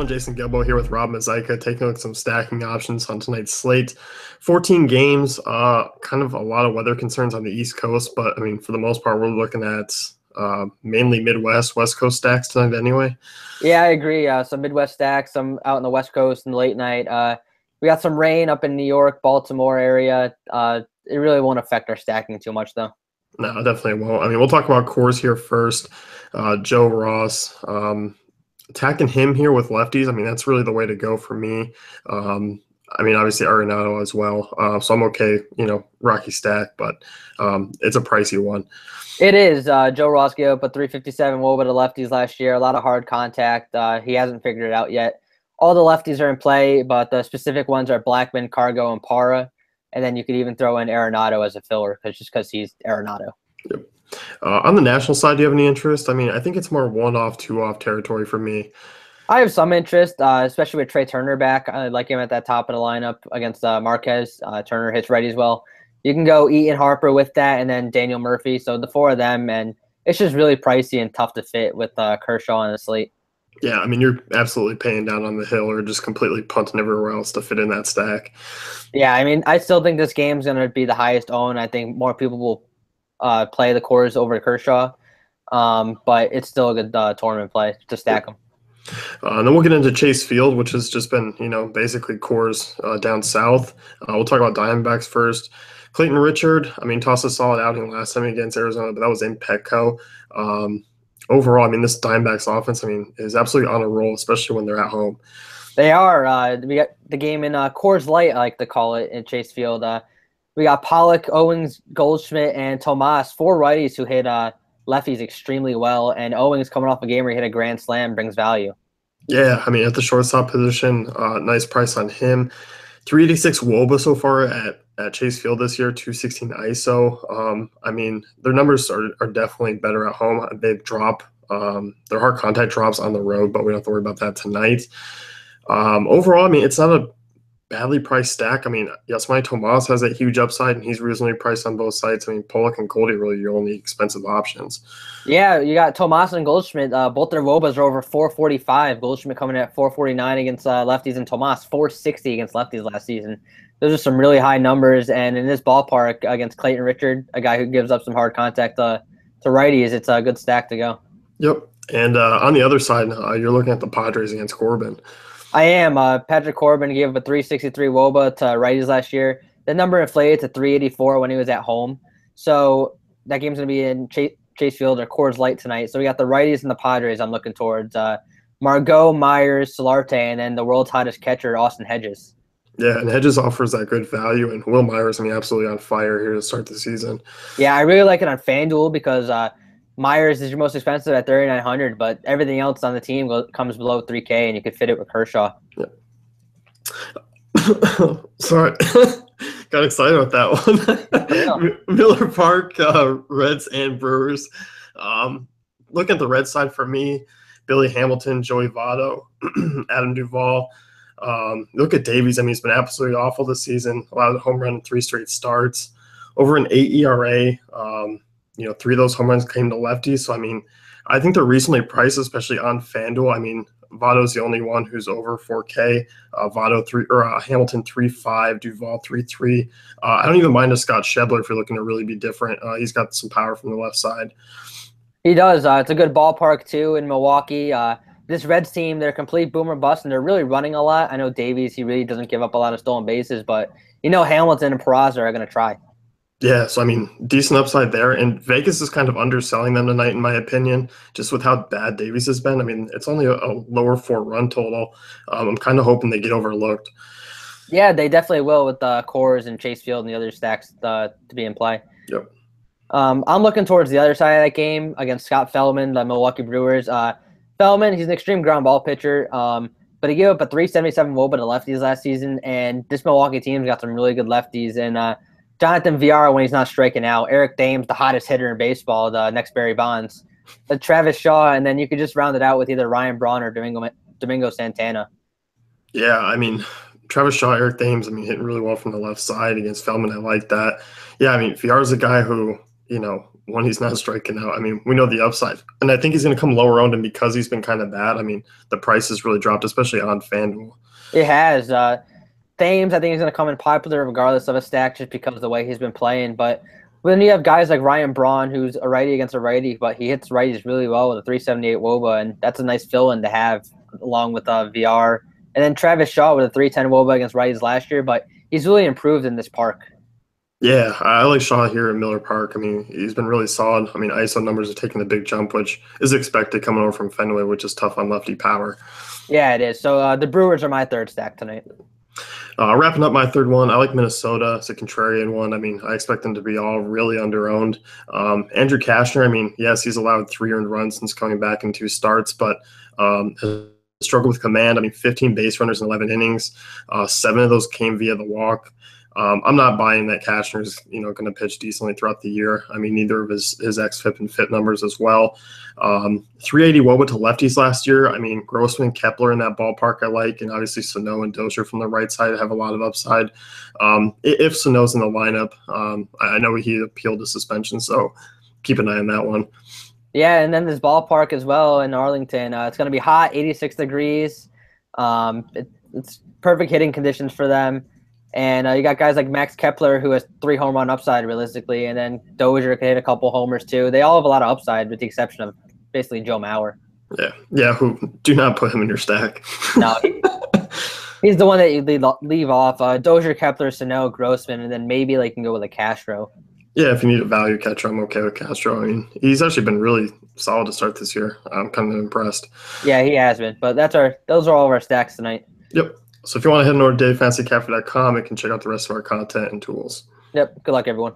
everyone. Jason Gelbo here with Rob Mazaika, taking a look at some stacking options on tonight's slate. 14 games, kind of a lot of weather concerns on the East Coast, but I mean, for the most part, we're looking at mainly Midwest, West Coast stacks tonight anyway. Yeah, I agree. Some Midwest stacks, some out in the West Coast in the late night. We got some rain up in New York, Baltimore area. It really won't affect our stacking too much, though. No, definitely won't. I mean, we'll talk about cores here first. Joe Ross, attacking him here with lefties. I mean, that's really the way to go for me. I mean, obviously Arenado as well. So I'm okay, Rocky stack, but it's a pricey one. It is. Joe Ross gave up a 357 WOBA to lefties last year. A lot of hard contact. He hasn't figured it out yet. All the lefties are in play, but the specific ones are Blackman, Cargo, and Para. And then you could even throw in Arenado as a filler just because he's Arenado. Yep. On the national side, do you have any interest? I mean, I think it's more one-off, two-off territory for me. I have some interest, especially with Trey Turner back. I like him at that top of the lineup against Marquez. Turner hits righties well. You can go Eaton, Harper with that, and then Daniel Murphy. So the four of them, and it's just really pricey and tough to fit with Kershaw on the slate. Yeah, I mean, you're absolutely paying down on the hill or just completely punting everywhere else to fit in that stack. Yeah, I mean, I still think this game's going to be the highest owned. I think more people will play the cores over Kershaw, but it's still a good tournament play to stack them. And then we'll get into Chase Field, which has just been, basically cores down south. We'll talk about Diamondbacks first. Clayton Richard, I mean, tossed a solid outing last time against Arizona, but that was in Petco. Overall, I mean, this Diamondbacks offense, I mean, is absolutely on a roll, especially when they're at home. They are. We got the game in Coors Light, I like to call it, in Chase Field. We got Pollock, Owings, Goldschmidt, and Tomas, four righties who hit lefties extremely well. And Owings, coming off a game where he hit a grand slam, brings value. Yeah, I mean, at the shortstop position, nice price on him. 386 WOBA so far at Chase Field this year, 216 ISO. I mean, their numbers are definitely better at home. They drop. Their hard contact drops on the road, but we don't have to worry about that tonight. Overall, I mean, it's not a badly priced stack. I mean, Yasmani Tomas has that huge upside, and he's reasonably priced on both sides. I mean, Pollock and Goldie really your only expensive options. Yeah, you got Tomas and Goldschmidt. Both their WOBAs are over 445. Goldschmidt coming in at 449 against lefties, and Tomas 460 against lefties last season. Those are some really high numbers, and in this ballpark against Clayton Richard, a guy who gives up some hard contact to righties, it's a good stack to go. Yep, and on the other side, you're looking at the Padres against Corbin. I am. Patrick Corbin gave up a 363 WOBA to righties last year. The number inflated to 384 when he was at home. So that game's going to be in Chase Field or Coors Light tonight. So we got the righties and the Padres I'm looking towards. Margot, Myers, Solarte, and then the world's hottest catcher, Austin Hedges. Yeah, and Hedges offers that good value. And Will Myers, I mean, absolutely on fire here to start the season. Yeah, I really like it on FanDuel because Myers is your most expensive at 3,900, but everything else on the team comes below 3K, and you could fit it with Kershaw. Yeah. Sorry, got excited with that one. Miller Park, Reds and Brewers. Look at the Red side for me: Billy Hamilton, Joey Votto, Adam Duvall. Look at Davies. I mean, he's been absolutely awful this season. Allowed a home run in 3 straight starts. Over an 8 ERA. 3 of those home runs came to lefties. So, I mean, I think they're recently priced, especially on FanDuel. I mean, Votto's the only one who's over 4K. Hamilton 3.5, Duvall 3.3. I don't even mind a Scott Schebler if you're looking to really be different. He's got some power from the left side. He does. It's a good ballpark, too, in Milwaukee. This Reds team, they're complete boomer bust, and they're really running a lot. I know Davies, he really doesn't give up a lot of stolen bases, but Hamilton and Peraza are going to try. Yeah, so I mean, decent upside there. And Vegas is kind of underselling them tonight, in my opinion, just with how bad Davies has been. I mean, it's only a lower 4-run total. I'm kind of hoping they get overlooked. Yeah, they definitely will with Coors and Chase Field and the other stacks to be in play. Yep. I'm looking towards the other side of that game against Scott Feldman, the Milwaukee Brewers. Feldman, he's an extreme ground ball pitcher, but he gave up a 377 WOBA to lefties last season, and this Milwaukee team's got some really good lefties. And Jonathan Villar when he's not striking out. Eric Dame's the hottest hitter in baseball, the next Barry Bonds. Travis Shaw, and then you could just round it out with either Ryan Braun or Domingo Santana. Yeah, I mean, Travis Shaw, Eric Dames, I mean, hitting really well from the left side against Feldman. I like that. Yeah, I mean, Villar's a guy who, when he's not striking out. I mean, we know the upside, and I think he's going to come lower owned, and because he's been kind of bad, I mean, the price has really dropped, especially on FanDuel. It has. Thames, I think he's going to come in popular regardless of a stack just because of the way he's been playing. But then you have guys like Ryan Braun, who's a righty against a righty, but he hits righties really well with a 378 WOBA, and that's a nice fill-in to have along with VR. And then Travis Shaw with a 310 WOBA against righties last year, but he's really improved in this park. Yeah, I like Shaw here in Miller Park. I mean, he's been really solid. I mean, ISO numbers are taking the big jump, which is expected coming over from Fenway, which is tough on lefty power. Yeah, it is. So the Brewers are my third stack tonight. Wrapping up my third one, I like Minnesota. It's a contrarian one. I mean, I expect them to be all really under-owned. Andrew Cashner, I mean, yes, he's allowed 3 earned runs since coming back in 2 starts, but has struggled with command. I mean, 15 base runners in 11 innings. 7 of those came via the walk. I'm not buying that Cashner's, going to pitch decently throughout the year. I mean, neither of his xFIP and FIP numbers as well. 380 WOBA to lefties last year. I mean, Grossman, Kepler in that ballpark I like, and obviously Sano and Dozier from the right side have a lot of upside. If Sano's in the lineup, I know he appealed to suspension, so keep an eye on that one. Yeah, and then this ballpark as well in Arlington. It's going to be hot, 86 degrees. It's perfect hitting conditions for them. And you got guys like Max Kepler, who has 3 home run upside realistically, and then Dozier can hit a couple homers too. They all have a lot of upside, with the exception of basically Joe Mauer. Yeah. Who do not put him in your stack? No, he's the one that you leave off. Dozier, Kepler, Sano, Grossman, and then maybe you can go with a Castro. Yeah, if you need a value catcher, I'm okay with Castro. I mean, he's actually been really solid to start this year. I'm kind of impressed. Yeah, he has been. But those are all of our stacks tonight. Yep. So if you want to head over to DaveFantasyCafe.com, you can check out the rest of our content and tools. Yep. Good luck, everyone.